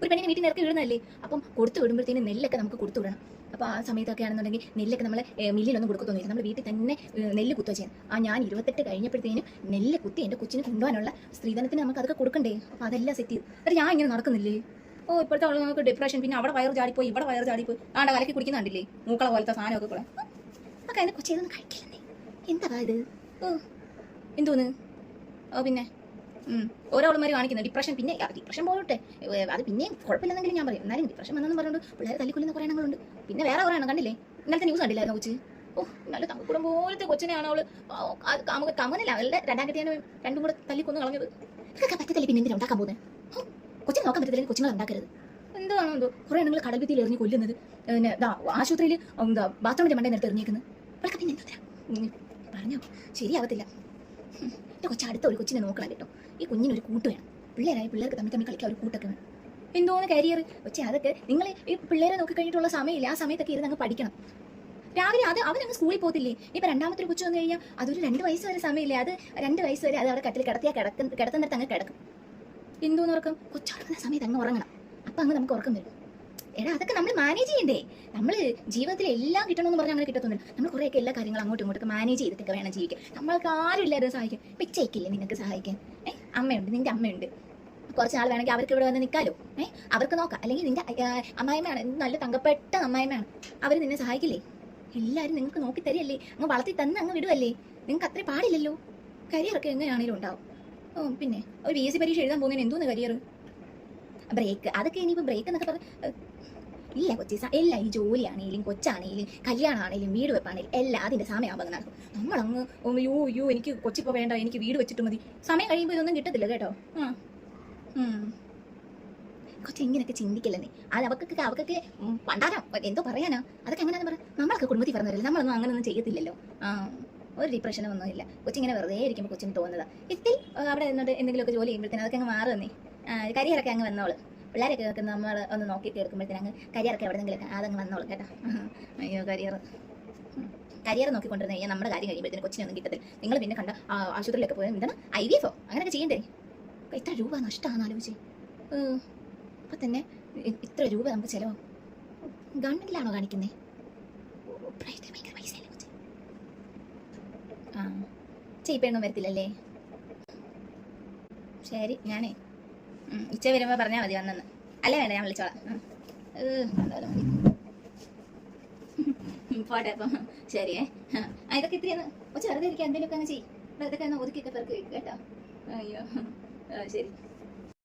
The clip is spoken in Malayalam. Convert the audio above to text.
ഒരു പെണ്ണിനെ വീട്ടിൽ നിറക്കി വിടുന്നതല്ലേ. അപ്പം കൊടുത്തു വിടുമ്പോഴത്തേനും നെല്ലൊക്കെ നമുക്ക് കൊടുത്തു വിടണം. അപ്പോൾ ആ സമയത്തൊക്കെ ആണെന്നുണ്ടെങ്കിൽ നെല്ലൊക്കെ നമ്മൾ മില്ലിലൊന്നും കൊടുക്കത്തൊന്നുമില്ല. നമ്മൾ വീട്ടിൽ തന്നെ നെല്ല് കുത്തുക ചെയ്യാൻ. ഞാൻ 28 കഴിഞ്ഞപ്പോഴത്തേനും നെല്ല് കുത്തി എൻ്റെ കൊച്ചിന് കൊണ്ടുപോകാനുള്ള സ്ത്രീധനത്തിന് നമുക്ക് അതൊക്കെ കൊടുക്കണ്ടേ. അപ്പോൾ അതെല്ലാം സെറ്റ് ചെയ്തു. എന്നിട്ട് ഞാൻ ഇങ്ങനെ നടക്കുന്നില്ലേ. ഇപ്പോഴത്തെ ആളുകൾക്ക് ഡിപ്രഷൻ, പിന്നെ അവിടെ വയറ് ചാടിപ്പോയി, ഇവിടെ വയറ് ചാടിപ്പോയി, ആണ്ട കലക്കി കുടിക്കുന്നുണ്ടില്ലേ മൂക്കള പോലത്തെ സാധനമൊക്കെ കൂടെ. ഒക്കെ അതിനെ കൊച്ചു ഇതൊന്നും കഴിക്കില്ലെന്നേ. എന്താ ഇത്? എന്തോന്ന്? പിന്നെ ഓരോളുമാർ കാണിക്കുന്നത് ഡിപ്രഷൻ. പിന്നെ ഡിപ്രഷൻ പോകട്ടെ, അത് പിന്നെയും കുഴപ്പമില്ലെന്നെങ്കിലും ഞാൻ പറയും. എന്നാലും ഡിപ്രഷൻ വന്നെന്ന് പറഞ്ഞുകൊണ്ട് പിള്ളേരെ തല്ലിക്കൊല്ലുന്ന കുറേ എണ്ണങ്ങളുണ്ട്. പിന്നെ വേറെ കുറേ എണ്ണം കണ്ടില്ലേ, ഇന്നലത്തെ ന്യൂസ് കണ്ടില്ലായിരുന്നു കൊച്ച്. നല്ല തങ്കക്കൂടം പോലത്തെ കൊച്ചിനെയാണ് അവള് കമനല്ല അവളുടെ 2 കെട്ടിയാണ് രണ്ടും കൂടെ തല്ലിക്കൊന്ന് കളഞ്ഞത്. ഇതൊക്കെ പറ്റത്തില്ല. പിന്നെ എന്തിനാ ഉണ്ടാക്കാൻ പോകുന്നത്? കൊച്ചിനെ നോക്കാൻ പറ്റത്തില്ല, കൊച്ചുങ്ങൾ ഉണ്ടാക്കരുത്. എന്താണോ എന്തോ കുറേ എണ്ണങ്ങൾ കടൽ ഭിത്തിയിൽ എറിഞ്ഞ് കൊല്ലുന്നത്. പിന്നെ ആശുപത്രിയിൽ ബാത്റൂമിന്റെ മണ്ടയിൽ നിർത്തി എറിഞ്ഞേക്കുന്നത്. അവൾക്ക് പിന്നെ എന്താ പറഞ്ഞോ ശരിയാവത്തില്ല. എൻ്റെ കൊച്ചു അടുത്ത ഒരു കൊച്ചിനെ നോക്കണം കേട്ടോ. ഈ കുഞ്ഞിനൊരു കൂട്ട് വേണം. പിള്ളേർക്ക് തമ്മിൽ കളിക്കാൻ ഒരു കൂട്ടൊക്കെ വേണം. എന്തോന്ന് കരിയർ കൊച്ചെ, അതൊക്കെ നിങ്ങൾ ഈ പിള്ളേരെ നോക്കി കഴിഞ്ഞിട്ടുള്ള സമയമില്ല. ആ സമയത്തൊക്കെ ഇരുന്ന് അങ്ങ് പഠിക്കണം. രാവിലെ അവനങ്ങ് സ്കൂളിൽ പോകത്തില്ലേ. ഇപ്പം രണ്ടാമത്തെ ഒരു കൊച്ചു വന്നു കഴിഞ്ഞാൽ അതൊരു 2 വയസ്സ് വരെ സമയമില്ലേ. അത് 2 വയസ്സ് വരെ അത് അവിടെ കട്ടിൽ കിടത്തുന്നിടത്ത് അങ്ങ് കിടക്കും. എന്തോന്ന് ഉറക്കം? കൊച്ചുറങ്ങുന്ന സമയത്ത് അങ്ങ് ഉറങ്ങണം. അപ്പം അങ്ങ് നമുക്ക് ഉറക്കം വരും. എടാ അതൊക്കെ നമ്മൾ മാനേജ് ചെയ്യണ്ടേ. നമ്മൾ ജീവിതത്തിൽ എല്ലാം കിട്ടണമെന്ന് പറഞ്ഞാൽ അങ്ങനെ കിട്ടത്തൊന്നുമില്ല. നമ്മൾ കുറേയൊക്കെ എല്ലാ കാര്യങ്ങളും അങ്ങോട്ടും ഇങ്ങോട്ടൊക്കെ മാനേജ് ചെയ്തിട്ടൊക്കെ വേണം ജീവിക്കാൻ. നമ്മൾക്ക് ആരും ഇല്ലാതെ സഹായിക്കും. പിച്ചയ്ക്കില്ലേ നിനക്ക് സഹായിക്കാൻ? അമ്മയുണ്ട്, നിന്റെ അമ്മയുണ്ട്. കുറച്ച് നാൾ വേണമെങ്കിൽ അവർക്ക് ഇവിടെ വന്ന് നിൽക്കാലോ. അവർക്ക് നോക്കാം. അല്ലെങ്കിൽ നിന്റെ അമ്മായിമ്മയാണ്, നല്ല തങ്കപ്പെട്ട അമ്മായിമ്മയാണ്. അവർ നിന്നെ സഹായിക്കില്ലേ? എല്ലാവരും നിങ്ങൾക്ക് നോക്കി തരികയല്ലേ, അങ്ങ് വളർത്തി തന്ന് അങ്ങ് വിടുവല്ലേ. നിങ്ങൾക്ക് അത്രയും പാടില്ലല്ലോ. കരിയറൊക്കെ എങ്ങനെയാണെങ്കിലും ഉണ്ടാവും. പിന്നെ ഒരു PSC പരീക്ഷ എഴുതാൻ പോകുന്നതിന് എന്തോന്ന് കരിയർ? ബ്രേക്ക്, അതൊക്കെ ഇനിയിപ്പോൾ ബ്രേക്ക് എന്നൊക്കെ പറഞ്ഞ് ഇല്ല കൊച്ചീസ. എല്ലാം ഈ ജോലിയാണെങ്കിലും കൊച്ചാണെങ്കിലും കല്യാണമാണെങ്കിലും വീട് വെപ്പാണെങ്കിലും എല്ലാം അതിൻ്റെ സമയമാകുമ്പോൾ നടക്കും. നമ്മളങ്ങ് അയ്യോ എനിക്ക് കൊച്ചിപ്പോൾ വേണ്ട, എനിക്ക് വീട് വെച്ചിട്ട് മതി. സമയം കഴിയുമ്പോൾ ഇതൊന്നും കിട്ടത്തില്ല കേട്ടോ. കൊച്ചി ഇങ്ങനെയൊക്കെ ചിന്തിക്കില്ലെന്നേ. അത് അവർക്കൊക്കെ പണ്ടാരം എന്തോ പറയാനാ. അതൊക്കെ എങ്ങനെയാണെന്ന് പറയാം. നമ്മളൊക്കെ കുടുംബത്തിൽ പറഞ്ഞവരല്ലേ, നമ്മളൊന്നും അങ്ങനെയൊന്നും ചെയ്യത്തില്ലല്ലോ. ഒരു ഡിപ്രഷനും ഒന്നുമില്ല. കൊച്ചിങ്ങനെ വെറുതെ ഇരിക്കുമ്പോൾ കൊച്ചിന് തോന്നുന്നതാ. ഇത്തിരി അവിടെ നിന്നിട്ട് എന്തെങ്കിലുമൊക്കെ ജോലി ചെയ്യുമ്പോഴത്തേനും അതൊക്കെ അങ്ങ് മാറുന്നേ. കരിയറൊക്കെ അങ്ങ് വന്നോളൂ. പിള്ളേരൊക്കെ നമ്മൾ ഒന്ന് നോക്കിയിട്ട് എടുക്കുമ്പോഴത്തേനും അങ്ങ് കരിയറൊക്കെ എവിടെയെങ്കിലൊക്കെ അതങ്ങ് വന്നോളൂ കേട്ടോ. അയ്യോ കരിയർ നോക്കിക്കൊണ്ടിരുന്ന കഴിഞ്ഞാൽ നമ്മുടെ കാര്യം കഴിയുമ്പോഴത്തേനും കൊച്ചിനൊന്നും കിട്ടത്തില്ല. നിങ്ങൾ പിന്നെ കണ്ട ആശുപത്രിയിലൊക്കെ പോയാൽ എന്താണ് IVF അങ്ങനെയൊക്കെ ചെയ്യണ്ടേ. ഇത്ര രൂപ നഷ്ടമാണെന്ന് ആലോചിച്ച്. അപ്പം തന്നെ ഇത്ര രൂപ നമുക്ക് ചിലവാകും. ഗവൺമെൻറ്റിലാണോ കാണിക്കുന്നത്? ഭയങ്കര പൈസയല്ലേ കൊച്ചി. ചെയ്യിപ്പൊന്നും വരത്തില്ലല്ലേ. ശരി, ഞാനേ ഉച്ച വരുമ്പോൾ പറഞ്ഞാൽ മതി വന്നെന്ന്. അല്ലേ വേണ്ട, ഞാൻ വിളിച്ചോളാം. പോട്ടെ അപ്പം. ശരിയേ. ഇതൊക്കെ ഇത്രയാണ് വെറുതെ ഇരിക്കുക. എന്തെങ്കിലുമൊക്കെ അങ്ങ് ചെയ്യും. ഇതൊക്കെ ഒന്ന് ഒതുക്കിയൊക്കെ പെറുക്കി വയ്ക്കും കേട്ടോ. അയ്യോ ശരി.